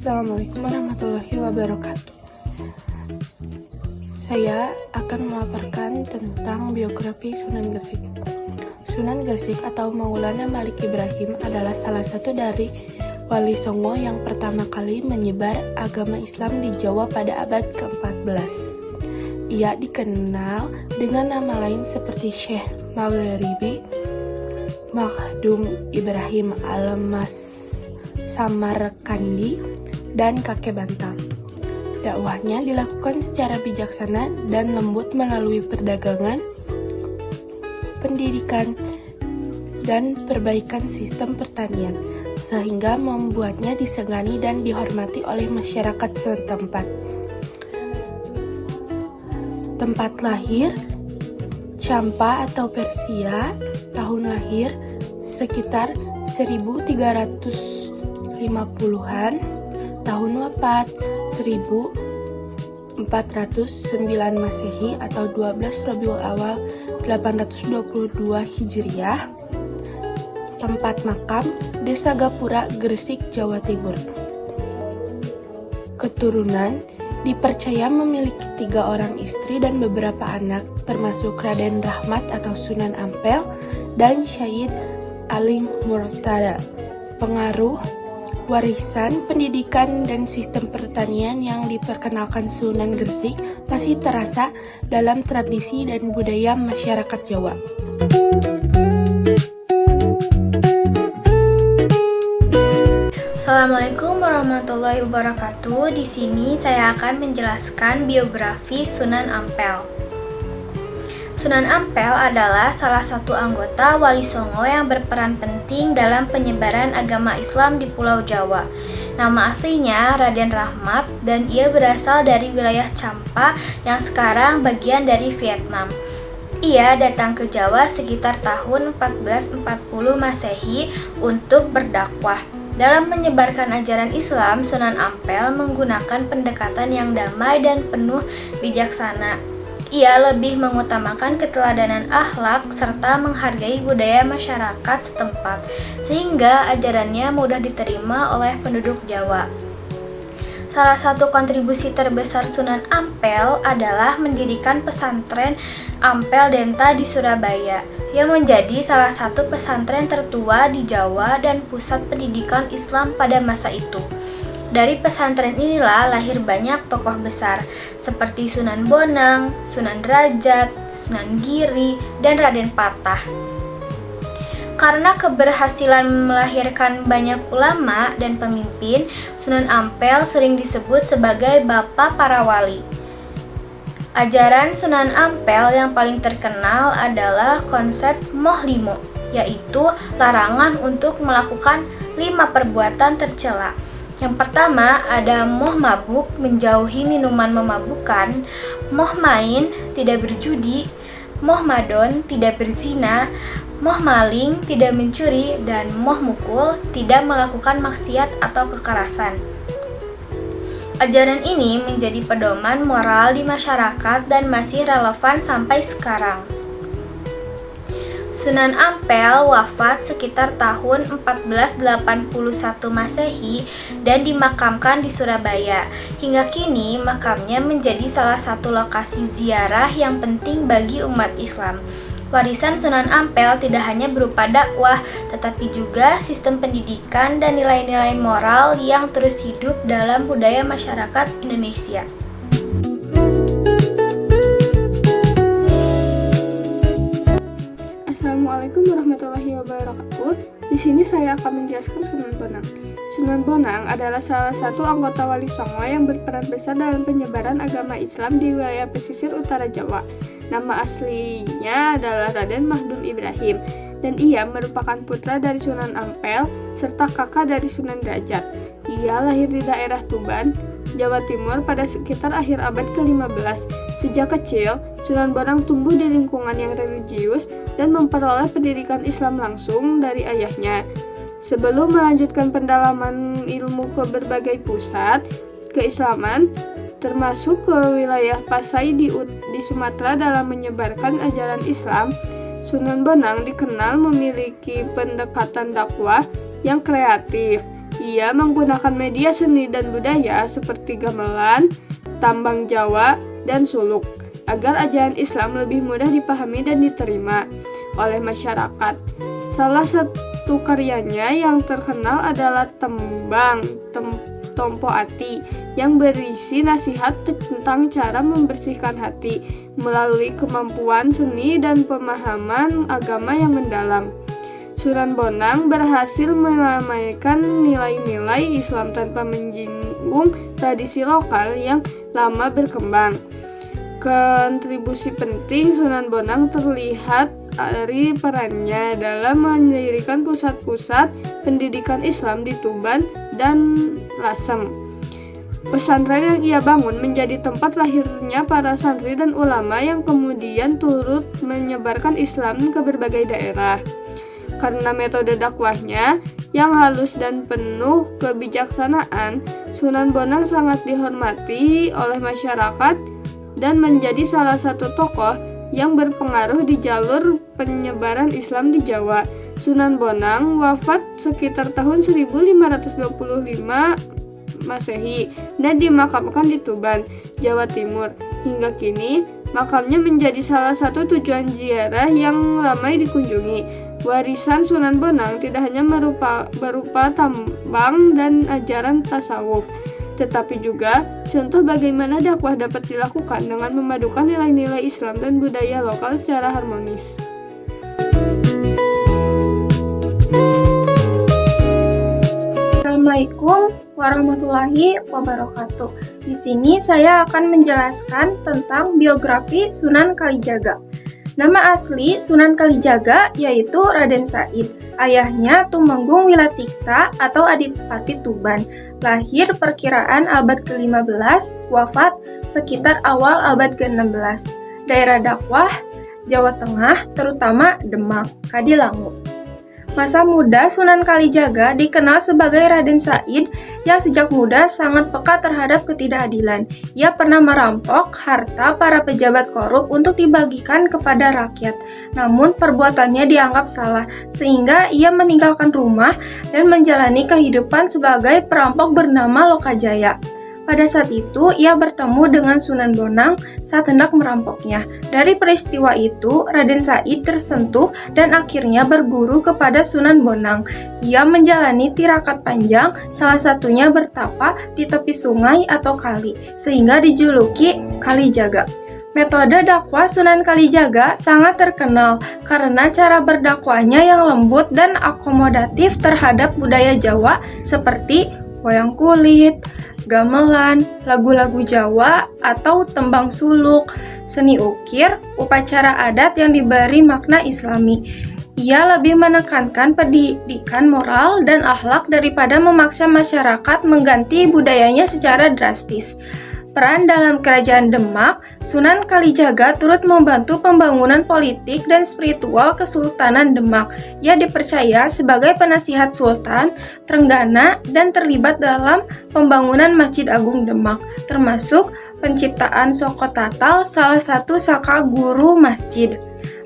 Assalamualaikum warahmatullahi wabarakatuh. Saya akan memaparkan tentang biografi Sunan Gresik. Sunan Gresik atau Maulana Malik Ibrahim adalah salah satu dari Wali Songo yang pertama kali menyebar agama Islam di Jawa pada abad ke-14. Ia dikenal dengan nama lain seperti Syekh Maghribi, Makhdum Ibrahim Al-Mas Samarkandi, dan Kakek Bantal. Dakwahnya dilakukan secara bijaksana dan lembut melalui perdagangan, pendidikan, dan perbaikan sistem pertanian, sehingga membuatnya disegani dan dihormati oleh masyarakat setempat. Tempat lahir Champa atau Persia, tahun lahir sekitar 1350-an, tahun wafat 1409 Masehi atau 12 Rabiul Awal 822 Hijriah. Tempat makam Desa Gapura, Gresik, Jawa Timur. Keturunan dipercaya memiliki 3 orang istri dan beberapa anak, termasuk Raden Rahmat atau Sunan Ampel dan Syahid Ali Murtada. Pengaruh, warisan, pendidikan, dan sistem pertanian yang diperkenalkan Sunan Gresik masih terasa dalam tradisi dan budaya masyarakat Jawa. Assalamualaikum warahmatullahi wabarakatuh. Di sini saya akan menjelaskan biografi Sunan Ampel. Sunan Ampel adalah salah satu anggota Wali Songo yang berperan penting dalam penyebaran agama Islam di Pulau Jawa. Nama aslinya Raden Rahmat dan ia berasal dari wilayah Champa yang sekarang bagian dari Vietnam. Ia datang ke Jawa sekitar tahun 1440 Masehi untuk berdakwah. Dalam menyebarkan ajaran Islam, Sunan Ampel menggunakan pendekatan yang damai dan penuh bijaksana. Ia lebih mengutamakan keteladanan akhlak serta menghargai budaya masyarakat setempat, sehingga ajarannya mudah diterima oleh penduduk Jawa. Salah satu kontribusi terbesar Sunan Ampel adalah mendirikan pesantren Ampel Denta di Surabaya, yang menjadi salah satu pesantren tertua di Jawa dan pusat pendidikan Islam pada masa itu. Dari pesantren inilah lahir banyak tokoh besar seperti Sunan Bonang, Sunan Derajat, Sunan Giri, dan Raden Patah. Karena keberhasilan melahirkan banyak ulama dan pemimpin, Sunan Ampel sering disebut sebagai Bapak para Wali. Ajaran Sunan Ampel yang paling terkenal adalah konsep Moh Limo, yaitu larangan untuk melakukan 5 perbuatan tercela. Yang pertama ada moh mabuk, menjauhi minuman memabukkan, moh main, tidak berjudi, moh madon, tidak berzina, moh maling, tidak mencuri, dan moh mukul, tidak melakukan maksiat atau kekerasan. Ajaran ini menjadi pedoman moral di masyarakat dan masih relevan sampai sekarang. Sunan Ampel wafat sekitar tahun 1481 Masehi dan dimakamkan di Surabaya. Hingga kini makamnya menjadi salah satu lokasi ziarah yang penting bagi umat Islam. Warisan Sunan Ampel tidak hanya berupa dakwah, tetapi juga sistem pendidikan dan nilai-nilai moral yang terus hidup dalam budaya masyarakat Indonesia. Assalamualaikum warahmatullahi wabarakatuh. Di sini saya akan menjelaskan Sunan Bonang. Sunan Bonang adalah salah satu anggota Wali Songo yang berperan besar dalam penyebaran agama Islam di wilayah pesisir utara Jawa. Nama aslinya adalah Raden Makhdum Ibrahim, dan ia merupakan putra dari Sunan Ampel serta kakak dari Sunan Derajat. Ia lahir di daerah Tuban, Jawa Timur pada sekitar akhir abad ke-15. Sejak kecil, Sunan Bonang tumbuh di lingkungan yang religius dan memperoleh pendidikan Islam langsung dari ayahnya. Sebelum melanjutkan pendalaman ilmu ke berbagai pusat keislaman, termasuk ke wilayah Pasai di Sumatera dalam menyebarkan ajaran Islam, Sunan Bonang dikenal memiliki pendekatan dakwah yang kreatif. Ia menggunakan media seni dan budaya seperti gamelan, tambang Jawa, dan suluk agar ajaran Islam lebih mudah dipahami dan diterima oleh masyarakat. Salah satu karyanya yang terkenal adalah Tembang Tompo Ati yang berisi nasihat tentang cara membersihkan hati melalui kemampuan seni dan pemahaman agama yang mendalam. Sunan Bonang berhasil meramaikan nilai-nilai Islam tanpa menyinggung tradisi lokal yang lama berkembang. Kontribusi penting Sunan Bonang terlihat dari perannya dalam mendirikan pusat-pusat pendidikan Islam di Tuban dan Lasem. Pesantren yang ia bangun menjadi tempat lahirnya para santri dan ulama yang kemudian turut menyebarkan Islam ke berbagai daerah. Karena metode dakwahnya yang halus dan penuh kebijaksanaan, Sunan Bonang sangat dihormati oleh masyarakat dan menjadi salah satu tokoh yang berpengaruh di jalur penyebaran Islam di Jawa. Sunan Bonang wafat sekitar tahun 1525 Masehi dan dimakamkan di Tuban, Jawa Timur. Hingga kini, makamnya menjadi salah satu tujuan ziarah yang ramai dikunjungi. Warisan Sunan Bonang tidak hanya berupa tambang dan ajaran tasawuf, tetapi juga contoh bagaimana dakwah dapat dilakukan dengan memadukan nilai-nilai Islam dan budaya lokal secara harmonis. Assalamualaikum warahmatullahi wabarakatuh. Di sini saya akan menjelaskan tentang biografi Sunan Kalijaga. Nama asli Sunan Kalijaga yaitu Raden Said. Ayahnya Tumenggung Wilatikta atau Adipati Tuban. Lahir perkiraan abad ke-15, wafat sekitar awal abad ke-16. Daerah dakwah Jawa Tengah, terutama Demak, Kadilangu. Masa muda Sunan Kalijaga dikenal sebagai Raden Said yang sejak muda sangat peka terhadap ketidakadilan. Ia pernah merampok harta para pejabat korup untuk dibagikan kepada rakyat. Namun perbuatannya dianggap salah, sehingga ia meninggalkan rumah dan menjalani kehidupan sebagai perampok bernama Lokajaya. Pada saat itu, ia bertemu dengan Sunan Bonang saat hendak merampoknya. Dari peristiwa itu, Raden Said tersentuh dan akhirnya berguru kepada Sunan Bonang. Ia menjalani tirakat panjang, salah satunya bertapa di tepi sungai atau kali, sehingga dijuluki Kalijaga. Metode dakwah Sunan Kalijaga sangat terkenal karena cara berdakwahnya yang lembut dan akomodatif terhadap budaya Jawa seperti wayang kulit, gamelan, lagu-lagu Jawa atau tembang suluk, seni ukir, upacara adat yang diberi makna Islami. Ia lebih menekankan pendidikan moral dan akhlak daripada memaksa masyarakat mengganti budayanya secara drastis. Peran dalam kerajaan Demak, Sunan Kalijaga turut membantu pembangunan politik dan spiritual Kesultanan Demak. Ia dipercaya sebagai penasihat Sultan Trenggana dan terlibat dalam pembangunan Masjid Agung Demak, termasuk penciptaan Soko Tatal, salah satu saka guru masjid.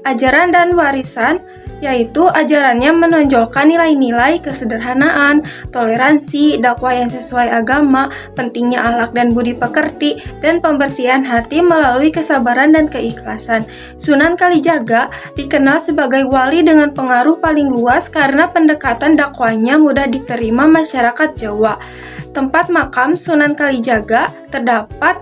Ajaran dan warisan, yaitu ajarannya menonjolkan nilai-nilai kesederhanaan, toleransi, dakwah yang sesuai agama, pentingnya akhlak dan budi pekerti, dan pembersihan hati melalui kesabaran dan keikhlasan. Sunan Kalijaga dikenal sebagai wali dengan pengaruh paling luas karena pendekatan dakwahnya mudah diterima masyarakat Jawa. Tempat makam Sunan Kalijaga terdapat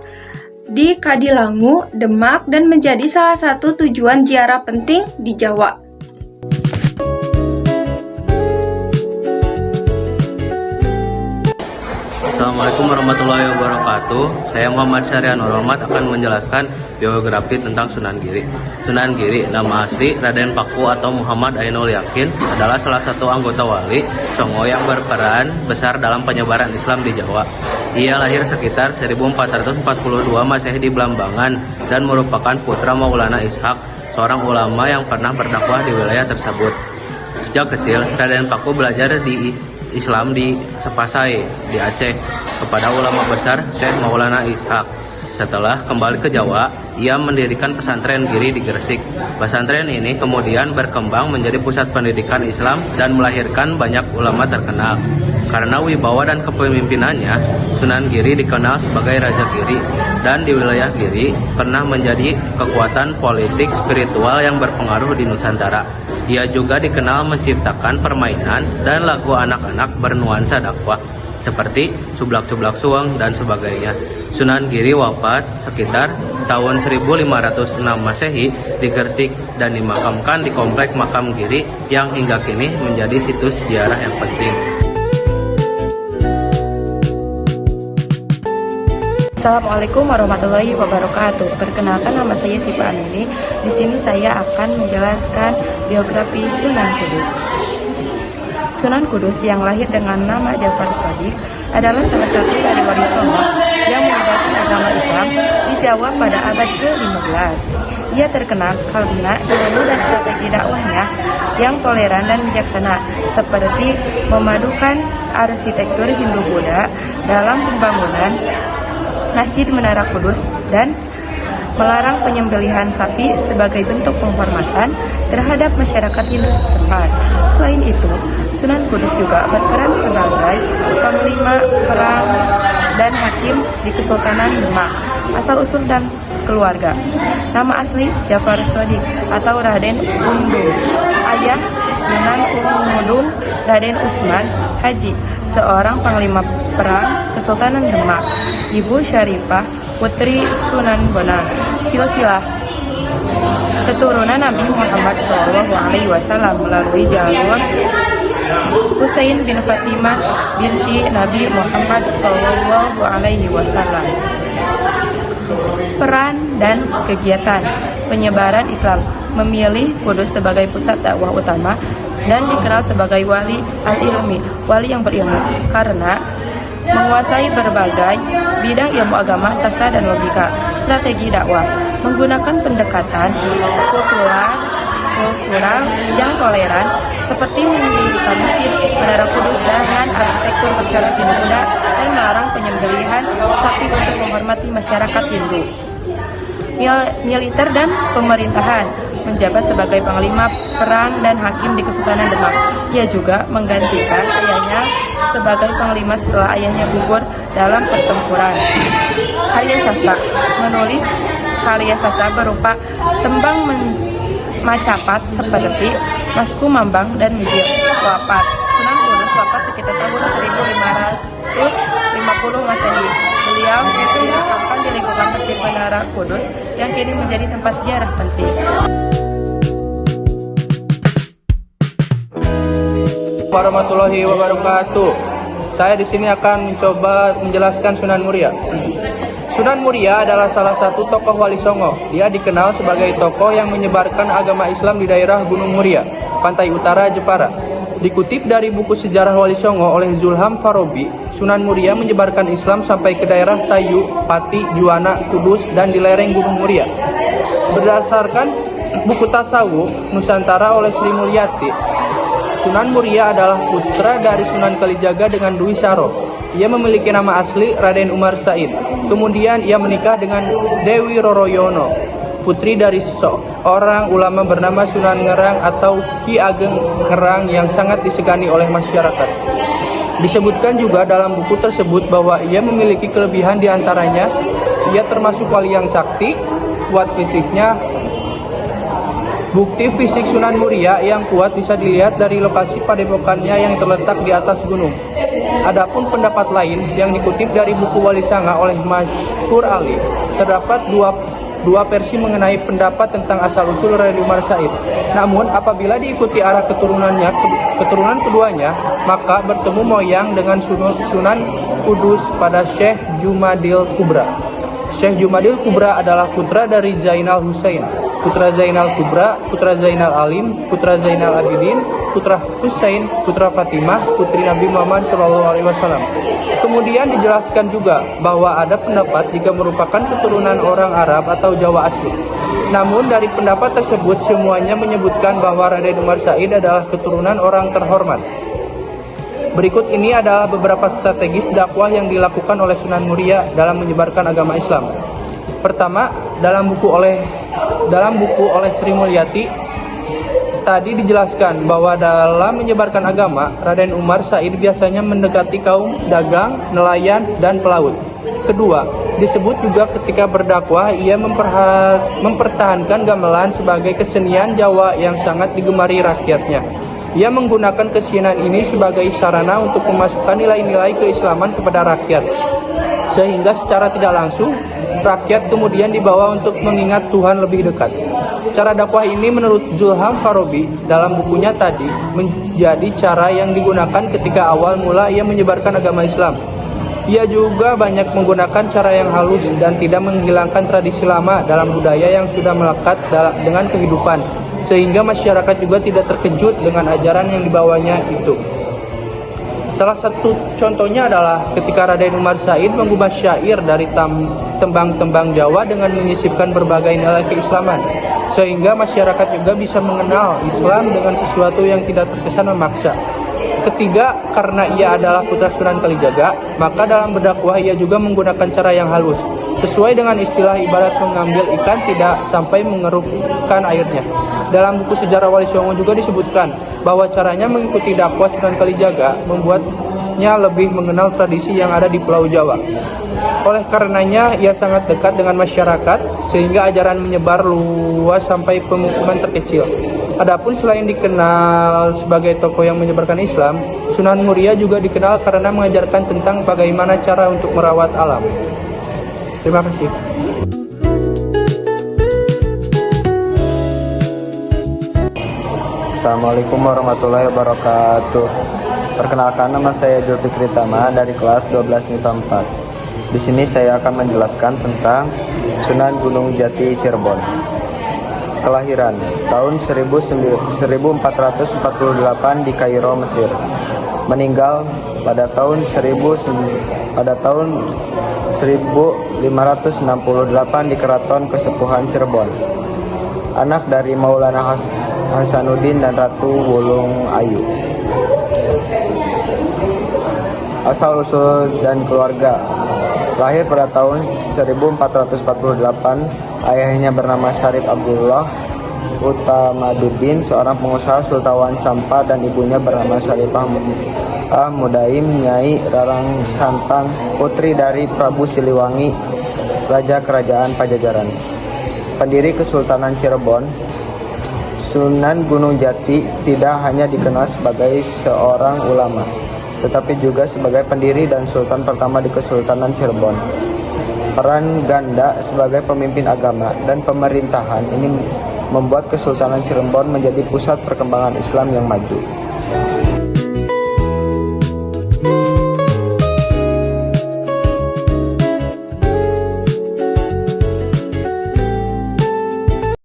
di Kadilangu, Demak, dan menjadi salah satu tujuan ziarah penting di Jawa. Assalamualaikum warahmatullahi wabarakatuh. Saya Muhammad Syarian Nurulmat akan menjelaskan biografi tentang Sunan Giri. Sunan Giri, nama asli Raden Paku atau Muhammad Ainul Yakin, adalah salah satu anggota wali Songo yang berperan besar dalam penyebaran Islam di Jawa. Ia lahir sekitar 1442 Masehi di Blambangan dan merupakan putra Maulana Ishak, seorang ulama yang pernah berdakwah di wilayah tersebut. Sejak kecil, Raden Paku belajar di Islam di Sepasai, di Aceh, kepada ulama besar Syekh Maulana Ishak. Setelah kembali ke Jawa, ia mendirikan pesantren Giri di Gresik. Pesantren ini kemudian berkembang menjadi pusat pendidikan Islam dan melahirkan banyak ulama terkenal. Karena wibawa dan kepemimpinannya, Sunan Giri dikenal sebagai Raja Giri, dan di wilayah Giri pernah menjadi kekuatan politik spiritual yang berpengaruh di Nusantara. Ia juga dikenal menciptakan permainan dan lagu anak-anak bernuansa dakwah, seperti Sublak-Sublak Suweng dan sebagainya. Sunan Giri wafat sekitar tahun 1506 Masehi di Gresik dan dimakamkan di Komplek Makam Giri yang hingga kini menjadi situs sejarah yang penting. Assalamualaikum warahmatullahi wabarakatuh. Perkenalkan, nama saya Sipa Anili. Di sini saya akan menjelaskan biografi Sunan Kudus. Sunan Kudus yang lahir dengan nama Jafar Shadiq adalah salah satu dari wali songo yang menyebarkan agama Islam di Jawa pada abad ke-15. Ia terkenal karena ilmu dan strategi dakwahnya yang toleran dan bijaksana, seperti memadukan arsitektur Hindu-Buddha dalam pembangunan Masjid Menara Kudus dan melarang penyembelihan sapi sebagai bentuk penghormatan terhadap masyarakat Hindu setempat. Selain itu, Sunan Kudus juga berperan sebagai panglima perang dan hakim di Kesultanan Demak, asal-usul dan keluarga. Nama asli Jafar Shadiq atau Raden Undung. Ayah Sunan Undung Raden Usman Haji, seorang panglima perang Kesultanan Demak. Ibu Syarifah putri Sunan Bonang. Silsilah keturunan Nabi Muhammad SAW melalui jalur Husain bin Fatimah binti Nabi Muhammad SAW. Peran dan kegiatan penyebaran Islam, memilih Kudus sebagai pusat dakwah utama dan dikenal sebagai wali al-ilmi, wali yang berilmu, karena menguasai berbagai bidang ilmu agama, sastra dan logika. Strategi dakwah menggunakan pendekatan kultural yang toleran, seperti mendirikan Masjid Menara Kudus dengan arsitektur bercorak Hindu-Buddha dan melarang penyembelihan sapi untuk menghormati masyarakat Hindu. Militer dan pemerintahan, menjabat sebagai panglima perang dan hakim di Kesultanan Demak. Ia juga menggantikan ayahnya sebagai panglima setelah ayahnya gugur dalam pertempuran. Karya sastra, menulis karya sastra berupa tembang macapat seperti Masku Mambang dan Mijil. Wafat Sunan Kudus wafat sekitar tahun 1550 Masehi. Beliau dimakamkan di lingkungan Masjid Menara Kudus yang kini menjadi tempat ziarah penting. Warahmatullahi wabarakatuh. Saya di sini akan mencoba menjelaskan Sunan Muria. Sunan Muria adalah salah satu tokoh Wali Songo. Dia dikenal sebagai tokoh yang menyebarkan agama Islam di daerah Gunung Muria, pantai utara Jepara. Dikutip dari buku sejarah Wali Songo oleh Zulham Farabi, Sunan Muria menyebarkan Islam sampai ke daerah Tayu, Pati, Juwana, Kudus, dan di lereng Gunung Muria. Berdasarkan buku tasawuf Nusantara oleh Sri Mulyati, Sunan Muria adalah putra dari Sunan Kalijaga dengan Dwi Saro. Ia memiliki nama asli Raden Umar Said. Kemudian ia menikah dengan Dewi Roroyono, putri dari seorang ulama bernama Sunan Ngerang atau Ki Ageng Ngerang yang sangat disegani oleh masyarakat. Disebutkan juga dalam buku tersebut bahwa ia memiliki kelebihan diantaranya, ia termasuk wali yang sakti, kuat fisiknya. Bukti fisik Sunan Muria yang kuat bisa dilihat dari lokasi padepokannya yang terletak di atas gunung. Adapun pendapat lain yang dikutip dari buku Wali Sanga oleh Masyhur Ali, terdapat dua versi mengenai pendapat tentang asal-usul Raden Umar Said. Namun apabila diikuti arah keturunan keduanya, maka bertemu moyang dengan Sunan Kudus pada Syekh Jumadil Kubra. Syekh Jumadil Kubra adalah putra dari Zainal Husain, putra Zainal Kubra, putra Zainal Alim, putra Zainal Abidin, putra Husain, putra Fatimah, putri Nabi Muhammad SAW. Kemudian dijelaskan juga bahwa ada pendapat jika merupakan keturunan orang Arab atau Jawa asli. Namun dari pendapat tersebut semuanya menyebutkan bahwa Raden Umar Said adalah keturunan orang terhormat. Berikut ini adalah beberapa strategis dakwah yang dilakukan oleh Sunan Muria dalam menyebarkan agama Islam. Pertama, dalam buku oleh Sri Mulyati tadi dijelaskan bahwa dalam menyebarkan agama, Raden Umar Said biasanya mendekati kaum dagang, nelayan, dan pelaut. Kedua, disebut juga ketika berdakwah ia mempertahankan gamelan sebagai kesenian Jawa yang sangat digemari rakyatnya. Ia menggunakan kesenian ini sebagai sarana untuk memasukkan nilai-nilai keislaman kepada rakyat, sehingga secara tidak langsung rakyat kemudian dibawa untuk mengingat Tuhan lebih dekat. Cara dakwah ini menurut Zulham Farabi dalam bukunya tadi menjadi cara yang digunakan ketika awal mula ia menyebarkan agama Islam. Ia juga banyak menggunakan cara yang halus dan tidak menghilangkan tradisi lama dalam budaya yang sudah melekat dengan kehidupan, sehingga masyarakat juga tidak terkejut dengan ajaran yang dibawanya itu. Salah satu contohnya adalah ketika Raden Umar Said mengubah syair dari tembang-tembang Jawa dengan menyisipkan berbagai nilai keislaman, sehingga masyarakat juga bisa mengenal Islam dengan sesuatu yang tidak terkesan memaksa. Ketiga, karena ia adalah putra Sunan Kalijaga, maka dalam berdakwah ia juga menggunakan cara yang halus. Sesuai dengan istilah ibarat mengambil ikan tidak sampai mengerukkan airnya. Dalam buku sejarah Wali Songo juga disebutkan bahwa caranya mengikuti dakwah Sunan Kalijaga membuatnya lebih mengenal tradisi yang ada di Pulau Jawa. Oleh karenanya ia sangat dekat dengan masyarakat sehingga ajaran menyebar luas sampai pemukiman terkecil. Adapun selain dikenal sebagai tokoh yang menyebarkan Islam, Sunan Muria juga dikenal karena mengajarkan tentang bagaimana cara untuk merawat alam. Terima kasih. Assalamualaikum warahmatullahi wabarakatuh. Perkenalkan, nama saya Julfikri Tama dari kelas 12 MIPA 4. Di sini saya akan menjelaskan tentang Sunan Gunung Jati Cirebon. Kelahiran tahun 1448 di Kairo, Mesir. Meninggal pada tahun 1568 di Keraton Kesepuhan Cirebon. Anak dari Maulana Hasanuddin dan Ratu Wulung Ayu. Asal-usul dan keluarga. Lahir pada tahun 1448, ayahnya bernama Syarif Abdullah Utamaduddin, seorang pengusaha Sultawan Campa, dan ibunya bernama Syarifah Mudaim Nyai Rarang Santang, putri dari Prabu Siliwangi, Raja Kerajaan Pajajaran. Pendiri Kesultanan Cirebon, Sunan Gunung Jati tidak hanya dikenal sebagai seorang ulama, tetapi juga sebagai pendiri dan sultan pertama di Kesultanan Cirebon. Peran ganda sebagai pemimpin agama dan pemerintahan ini membuat Kesultanan Cirebon menjadi pusat perkembangan Islam yang maju.